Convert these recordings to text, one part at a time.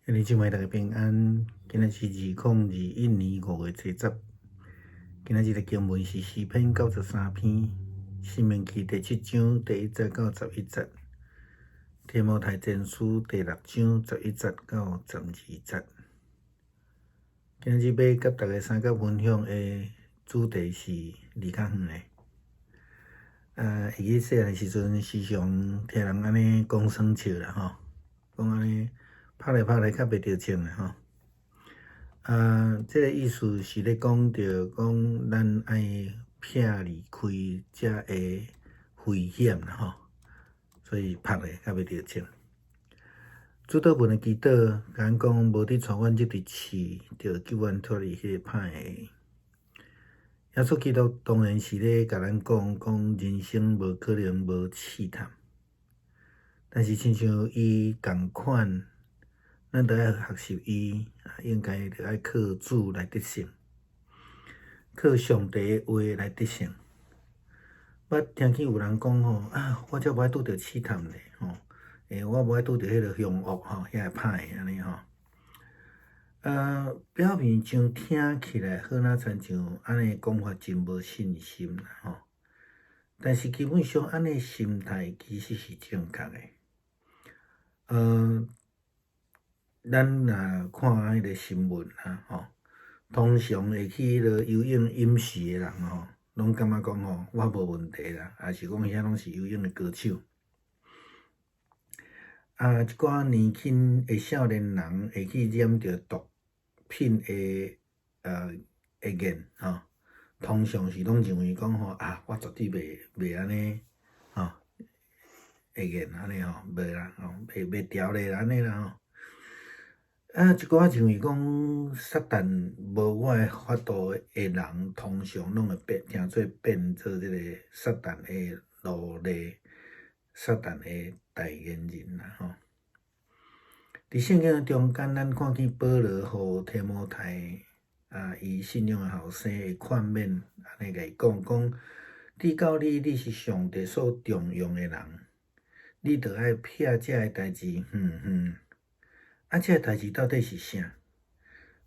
今日姊妹大家平安。今日是2021年5月10。今日的经文是诗篇93篇，申命记第7章第1节到11节，提摩太前书第6章11节到12节。今日要甲大家三角分享的主题是离较远的。会记细汉的时阵，时常听人安尼讲耍笑啦吼，讲安尼拍来拍来较袂着情啦吼。这个意思是咧讲着讲咱爱撇离开遮个危险啦吼，所以拍咧较袂着情。主祷文的祈祷甲咱讲，无伫带阮入伫试，着救阮脱离迄个歹的。耶稣基督当然是咧甲咱讲人生无可能无试探，但是亲像伊共款，咱着爱学习伊，应该着爱靠主来得胜，靠上帝的话来得胜。捌听见有人讲吼，我则无爱拄着试探咧吼，我无爱拄着迄个凶恶吼，遐个歹个安尼吼。表面上听起来好若亲像安尼讲法真无信心啦吼，但是基本上安尼心态其实是正确的。咱若看迄个新闻啦吼，通常会去迄个游泳饮食的人吼，拢感觉讲吼，我无问题啦，也是讲遐拢是游泳的高手。一寡年轻的少年人会去染着毒品的瘾吼，通常是拢认为讲吼我绝对袂安尼吼，会瘾安尼吼，袂啦吼，袂调咧安尼啦吼。一寡认为讲撒旦无我的法度的人，通常拢会变做即个撒旦的奴隶，撒旦的代言人啦吼。伫圣经中间，咱看见保罗互提摩太伊信仰的后生会劝勉，安尼甲伊讲，你到你是上帝所重用的人，你着爱撇遮个代志遮个代志到底是啥？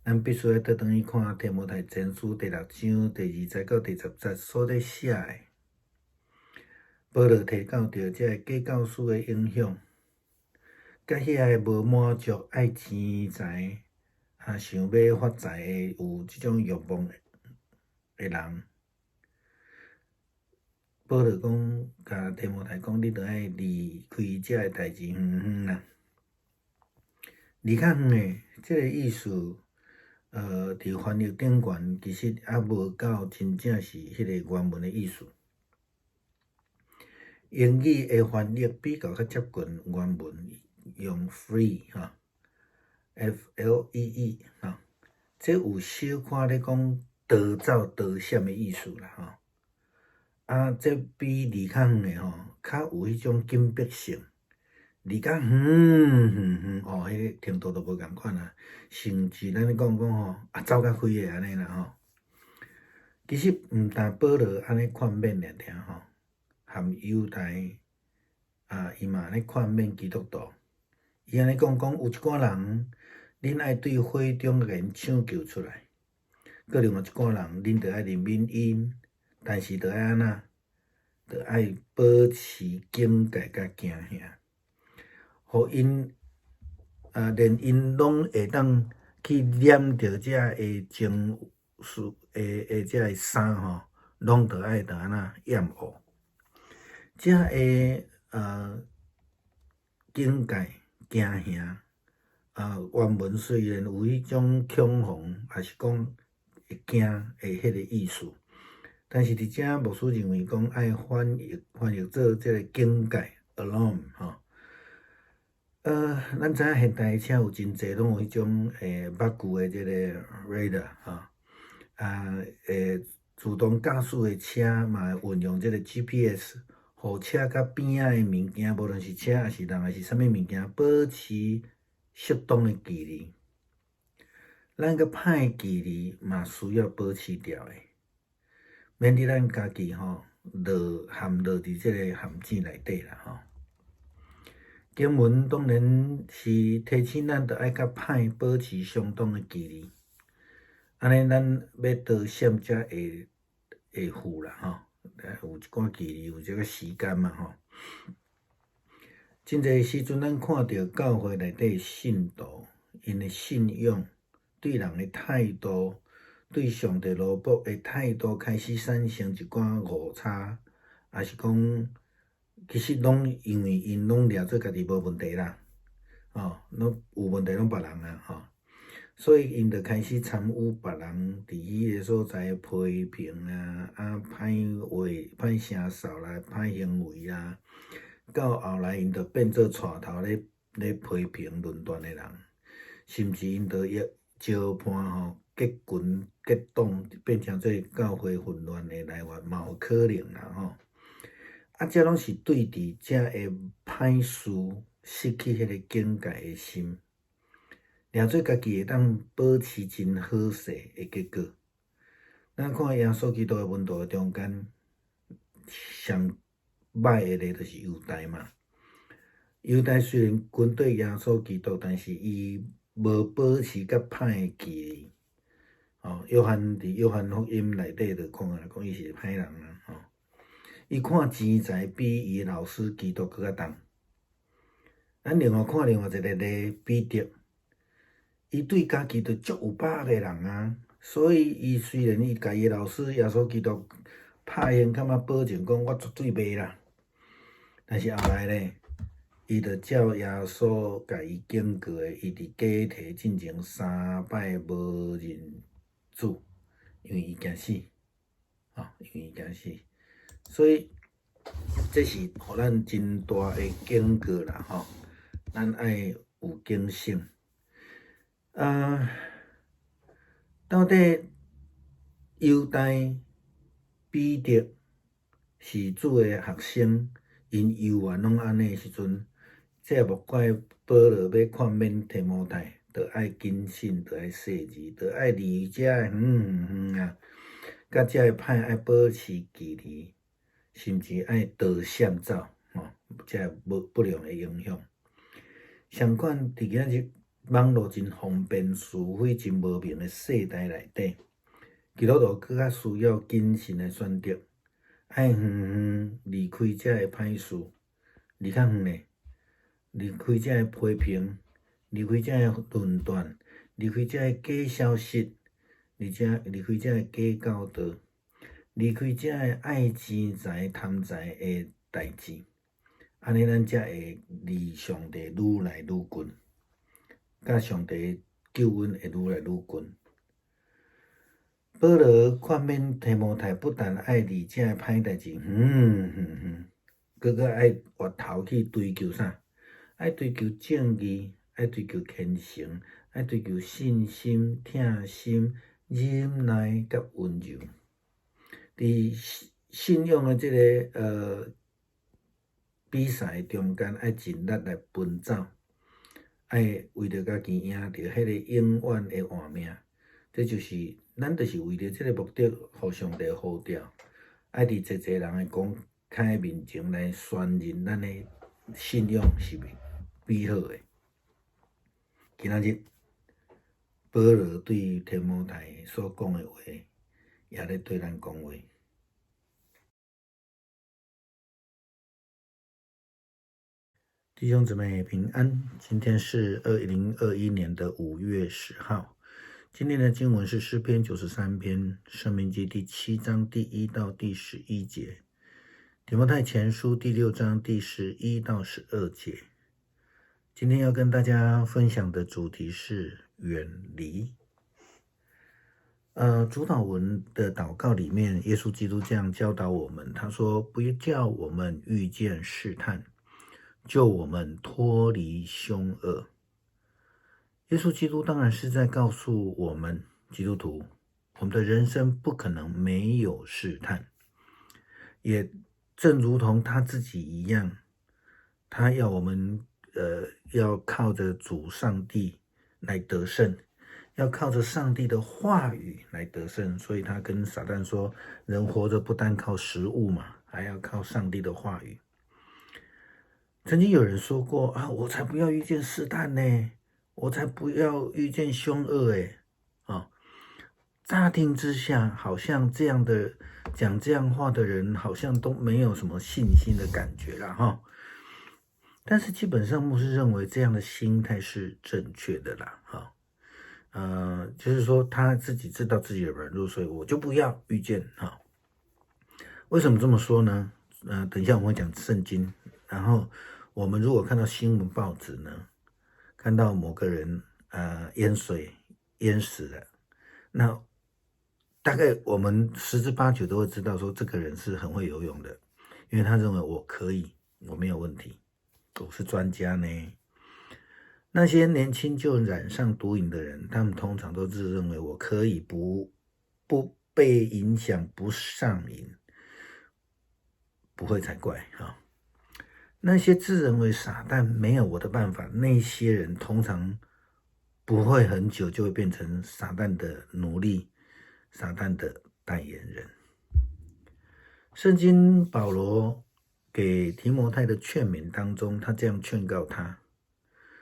咱必须要倒转去看提摩太前书第6章第2节到第10节所咧写的。保罗提到着遮个假教师的影响，甲遐个无满足、爱钱财、想要发财的有即种欲望的人。保罗讲，甲提摩太讲，你着爱离开遮个代志啦。离较远的即个意思，伫翻译顶悬其实还无到真正是迄个原文的意思。英语的翻译比较接近原文，用 free F-L-E-E 这有小可咧讲逃走、逃闪的意思啦这比离较远的较有迄种紧迫性。离较远，迄个程度都无共款啦。甚至咱咧讲吼，走较远的安尼啦吼。其实毋但保罗安尼劝勉尔尔吼，含犹太伊嘛安尼劝勉基督徒。伊安尼讲有一寡人，恁爱对火中甲因抢救出来；搁另外一寡人，恁着爱怜悯因，但是着爱安怎？着爱保持警戒甲惊吓。互因连因拢会当去染着遮个情绪遮个衫吼，拢着爱安怎掩护。遮个警戒惊吓原文虽然有迄种恐慌，还是讲会惊的迄个意思，但是伫遮牧师认为讲爱翻译做即个警戒 alarm 吼。咱知影现代的车有真侪拢有迄种目具的即个 radar 自动驾驶的车嘛会运用即个 GPS， 互车甲边仔的物件，无论是车还是人还是啥物物件，保持适当的距离。咱甲歹距离嘛需要保持住的，免得咱家己陷落伫即个陷阱内底啦吼。经文当然是提醒咱着爱甲歹保持相当的距离，安尼咱要得胜才会富啦吼。有一寡距离，有一个时间嘛吼。真侪时阵，咱看到教会内底的信徒，因的信仰、对人的态度、对上帝罗卜的态度，开始产生一寡误差，也是讲，其实拢因为因拢抓做家己无问题啦，拢有问题拢别人啦，所以因就开始参与别人伫迄个所在批评歹话、歹声哨啦、歹行为啦。到后来，因就变做带头咧批评论断的人，甚至因就招判结群结党，变成做教会混乱的来源嘛，有可能啦这拢是对伫这个歹事失去迄个警戒的心，抓做家己会当保持真好势的结果。咱看耶稣基督的门徒中间，上歹的咧就是犹大嘛。犹大虽然跟对耶稣基督，但是伊无保持甲歹的距离。约翰福音内底就讲伊是歹人啦。伊看钱财比伊老师基督搁较重。咱另外看另外一个咧彼得，伊对家己就足有把握的人所以伊虽然伊家己老师耶稣基督拍现感觉保证讲我绝对袂啦，但是后来咧，伊就照耶稣甲伊警告的，伊伫假题进前3摆无认主，因为伊惊死，因为伊惊死，所以这是互咱真大的警告啦咱爱有警醒。到底犹大、彼得是主的学生，因犹原拢安尼的时阵，这也无怪保罗要劝勉提摩太，着爱谨慎，着爱细致，着爱离遮的甲遮的歹爱保持距离，甚至爱躲闪走遮不良的影响。相款伫今日网络真方便、是非真无明的世代内底，基督徒更较需要谨慎的选择，爱离开遮的歹事，离较远的，离开遮的批评，离开遮的论断，离开遮的假消息，离开遮的假教导，离开遮的爱钱财、贪财的代志，安尼咱才会离上帝愈来愈近，甲上帝救恩会愈来愈近。保罗劝勉提摩太，不但爱离遮的歹代志搁爱回头去追求啥？爱追求正义，爱追求虔诚，爱追求信心、疼心、忍耐甲温柔。伫信仰的这个比赛中间，爱尽力来奔走，爱为着家己赢着迄个永远的活命。这就是咱就是为着这个目的，互上帝呼召，爱伫侪人的公开面前来宣认咱的信仰是美好的。今仔日保罗对提摩太所讲的话，也咧对咱讲话。弟兄姊妹平安，今天是2021年的5月10号。今天的经文是诗篇93篇，申命记第7章第1到第11节，提摩太前书第6章第11到12节。今天要跟大家分享的主题是远离。主祷文的祷告里面，耶稣基督这样教导我们，他说：不要叫我们遇见试探，救我们脱离凶恶。耶稣基督当然是在告诉我们基督徒，我们的人生不可能没有试探，也正如同他自己一样，他要我们要靠着主上帝来得胜，要靠着上帝的话语来得胜。所以他跟撒旦说，人活着不单靠食物嘛，还要靠上帝的话语。曾经有人说过啊，我才不要遇见试探呢，我才不要遇见凶恶啊！乍听之下，好像这样的讲这样话的人，好像都没有什么信心的感觉了哈。但是基本上牧师认为这样的心态是正确的啦，哈。就是说他自己知道自己的软弱，所以我就不要遇见哈。为什么这么说呢？等一下我们会讲圣经，然后我们如果看到新闻报纸呢，看到某个人淹水淹死了，那大概我们十之八九都会知道说这个人是很会游泳的，因为他认为我可以，我没有问题，我是专家呢。那些年轻就染上毒瘾的人，他们通常都自认为我可以不被影响，不上瘾，不会才怪啊。那些自认为傻但没有我的办法，那些人通常不会很久就会变成撒旦的奴隶，撒旦的代言人。圣经保罗给提摩太的劝勉当中，他这样劝告他，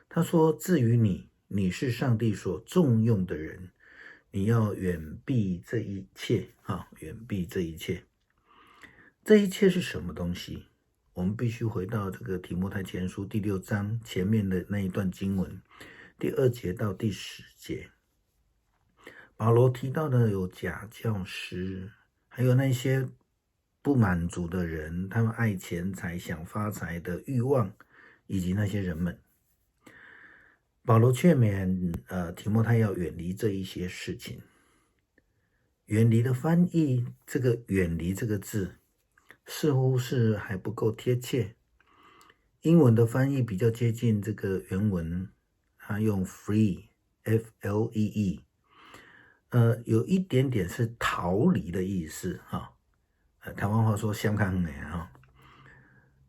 他说：至于你，你是上帝所重用的人，你要远避这一切远避这一切。这一切是什么东西？我们必须回到这个提摩太前书第6章前面的那一段经文，第2节到第10节。保罗提到的有假教师，还有那些不满足的人，他们爱钱财、想发财的欲望，以及那些人们。保罗劝勉提摩太要远离这一些事情。远离的翻译，这个远离这个字似乎是还不够贴切。英文的翻译比较接近这个原文，它用 flee F-L-E-E， 有一点点是逃离的意思台湾话说相看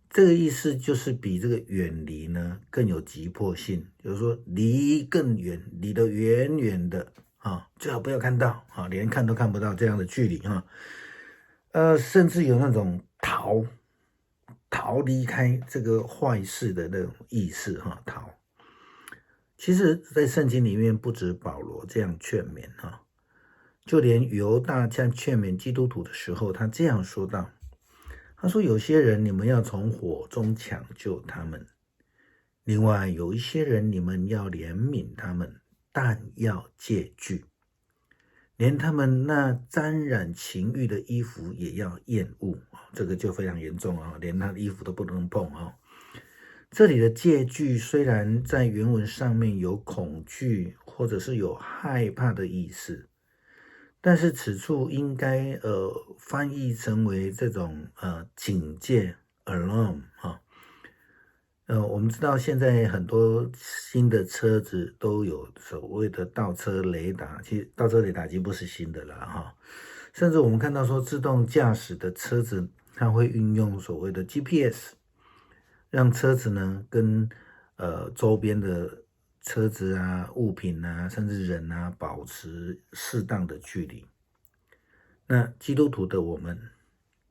这个意思就是比这个远离呢更有急迫性，就是说离更远，离得远远的最好不要看到连看都看不到这样的距离甚至有那种逃离开这个坏事的那种意思逃。其实在圣经里面不止保罗这样劝勉就连犹大这样劝勉基督徒的时候，他这样说道，他说有些人你们要从火中抢救他们，另外有一些人你们要怜悯他们，但要戒惧，连他们那沾染情欲的衣服也要厌恶，这个就非常严重连他的衣服都不能碰这里的戒惧虽然在原文上面有恐惧或者是有害怕的意思，但是此处应该翻译成为这种警戒 alarm 我们知道现在很多新的车子都有所谓的倒车雷达，其实倒车雷达已经不是新的了甚至我们看到说自动驾驶的车子，它会运用所谓的 GPS， 让车子呢跟周边的车子物品甚至人保持适当的距离。那基督徒的我们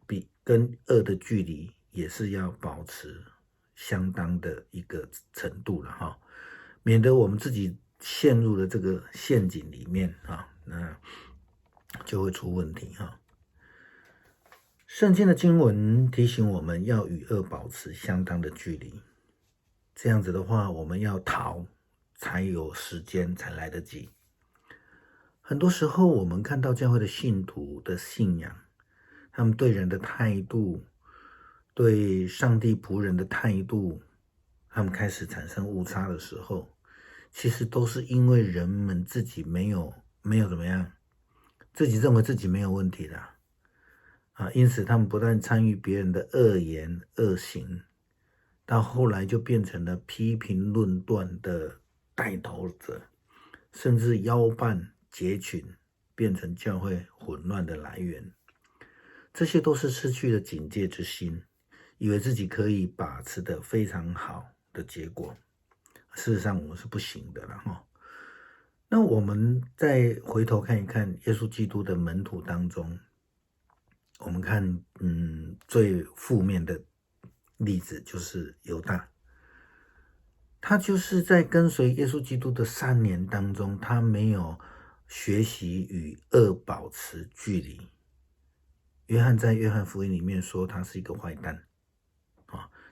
比跟恶的距离也是要保持相当的一个程度了免得我们自己陷入了这个陷阱里面那就会出问题圣经的经文提醒我们要与恶保持相当的距离，这样子的话我们要逃才有时间，才来得及。很多时候我们看到教会的信徒的信仰，他们对人的态度，对上帝仆人的态度，他们开始产生误差的时候，其实都是因为人们自己没有怎么样，自己认为自己没有问题的因此他们不但参与别人的恶言恶行，到后来就变成了批评论断的带头者，甚至邀伴结群，变成教会混乱的来源。这些都是失去了警戒之心，以为自己可以把持得非常好的结果。事实上我们是不行的了那我们再回头看一看耶稣基督的门徒当中，我们看最负面的例子就是犹大他就是在跟随耶稣基督的3年当中，他没有学习与恶保持距离。约翰在约翰福音里面说他是一个坏蛋，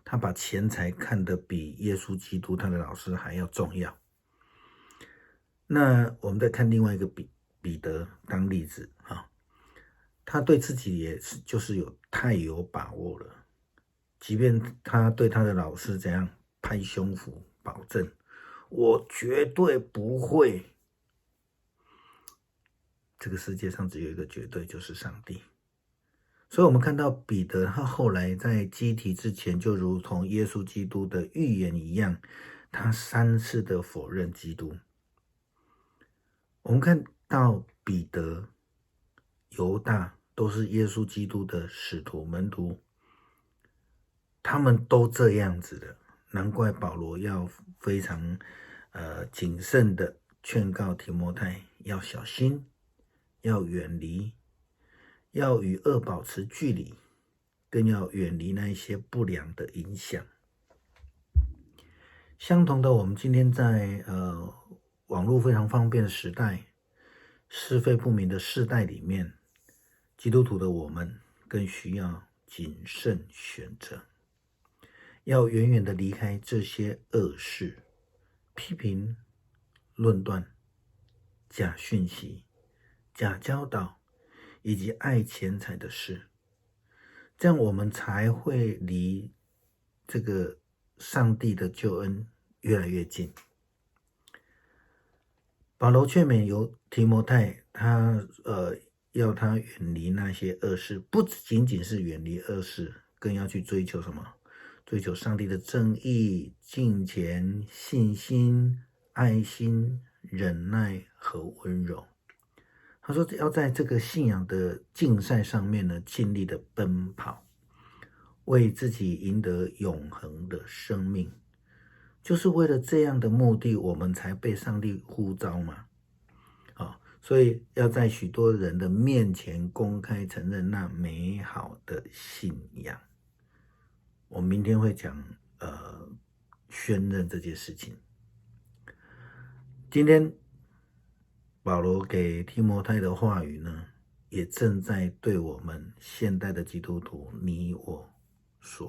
他把钱财看得比耶稣基督他的老师还要重要。那我们再看另外一个彼得当例子，他对自己也是就是太有把握了，即便他对他的老师怎样拍胸脯保证，我绝对不会。这个世界上只有一个绝对，就是上帝。所以我们看到彼得他后来在基提之前，就如同耶稣基督的预言一样，他3次的否认基督。我们看到彼得、犹大都是耶稣基督的使徒门徒，他们都这样子的，难怪保罗要非常谨慎的劝告提摩太要小心，要远离，要与恶保持距离，更要远离那一些不良的影响。相同的，我们今天在网络非常方便的时代，是非不明的世代里面，基督徒的我们更需要谨慎选择，要远远的离开这些恶事、批评、论断、假讯息、假教导以及爱钱财的事，这样我们才会离这个上帝的救恩越来越近。保罗劝勉提摩太，他要他远离那些恶事，不仅仅是远离恶事，更要去追求什么？追求上帝的正义、敬虔、信心、爱心、忍耐和温柔。他说要在这个信仰的竞赛上面呢，尽力的奔跑，为自己赢得永恒的生命。就是为了这样的目的，我们才被上帝呼召嘛。所以要在许多人的面前公开承认那美好的信仰。我们明天会讲宣认这件事情。今天保罗给提摩太的话语呢，也正在对我们现代的基督徒你我所